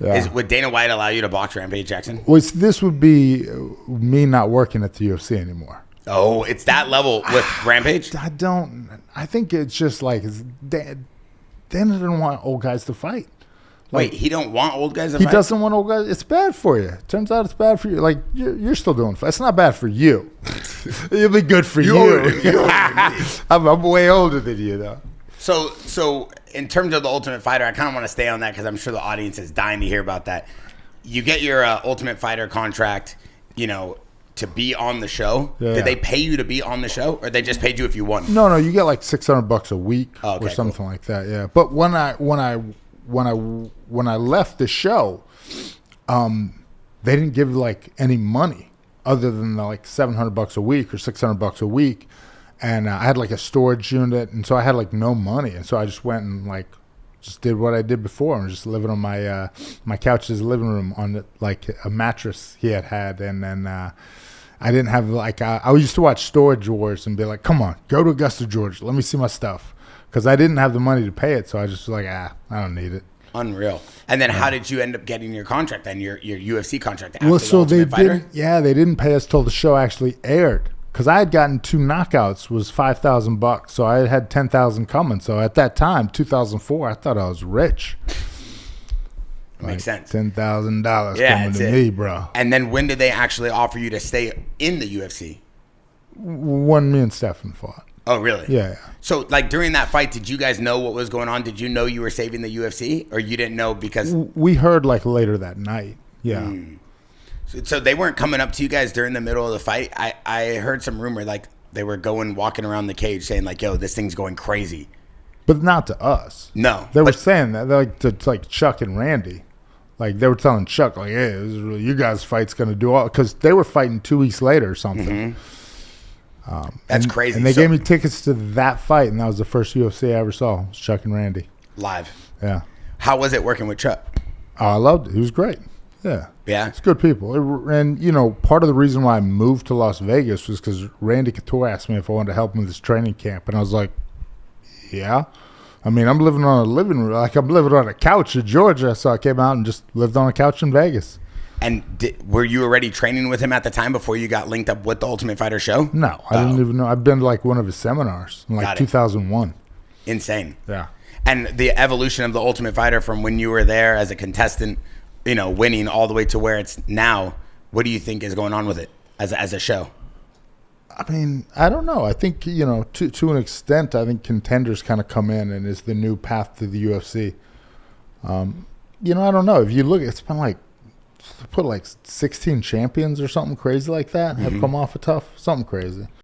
Yeah. Would Dana White allow you to box Rampage Jaxxon? Well, this would be me not working at the UFC anymore. Oh, it's that level with Rampage? I think it's just like Dana didn't want old guys to fight. Wait, he don't want old guys to fight? He doesn't want old guys. It's bad for you. Turns out it's bad for you. Like, you're still doing it. It's not bad for you. It'll be good for you. I'm way older than you, though. So in terms of the Ultimate Fighter, I kind of want to stay on that because I'm sure the audience is dying to hear about that. You get your Ultimate Fighter contract, to be on the show. Yeah. Did they pay you to be on the show, or they just paid you if you won? No, you get like $600 a week or something cool. like that. Yeah, but when I left the show, they didn't give like any money other than like $700 a week or $600 a week, and I had like a storage unit, and so I had like no money, and so I just went and like just did what I did before, and just living on my my couch's living room on like a mattress he had, and then I didn't have like I used to watch Storage Wars and be like, come on, go to Augusta, Georgia, let me see my stuff, because I didn't have the money to pay it, so I just was like, I don't need it. Unreal. And then how did you end up getting your contract then, your UFC contract after Well, so the Ultimate Fighter? they didn't pay us till the show actually aired, because I had gotten 2 knockouts, was $5,000, so I had 10,000 coming. So at that time, 2004, I thought I was rich. Makes sense. $10,000 coming to me, bro. And then when did they actually offer you to stay in the UFC? When me and Stefan fought. Oh, really? Yeah. So, like, during that fight, did you guys know what was going on? Did you know you were saving the UFC, or you didn't know because... We heard, like, later that night. Yeah. So they weren't coming up to you guys during the middle of the fight? I heard some rumor, like, they were walking around the cage saying, like, yo, this thing's going crazy. But not to us. No. They were saying that, like, to, like, Chuck and Randy. Like, they were telling Chuck, like, hey, this is really, you guys' fight's going to do all... Because they were fighting 2 weeks later or something. That's crazy. And they gave me tickets to that fight, and that was the first UFC I ever saw. It was Chuck and Randy. Live. Yeah. How was it working with Chuck? Oh, I loved it. He was great. Yeah. Yeah. It's good people. And, part of the reason why I moved to Las Vegas was because Randy Couture asked me if I wanted to help him with his training camp. And I was like, yeah. I mean, I'm living on a couch in Georgia. So I came out and just lived on a couch in Vegas. And were you already training with him at the time before you got linked up with the Ultimate Fighter show? No, I didn't even know. I've been to like one of his seminars in like 2001. Insane. Yeah. And the evolution of the Ultimate Fighter from when you were there as a contestant, winning all the way to where it's now, what do you think is going on with it as a show? I mean, I don't know. I think, to an extent, I think Contenders kind of come in and is the new path to the UFC. I don't know. If you look, it's been like, put like 16 champions or something crazy like that have come off a tough, something crazy.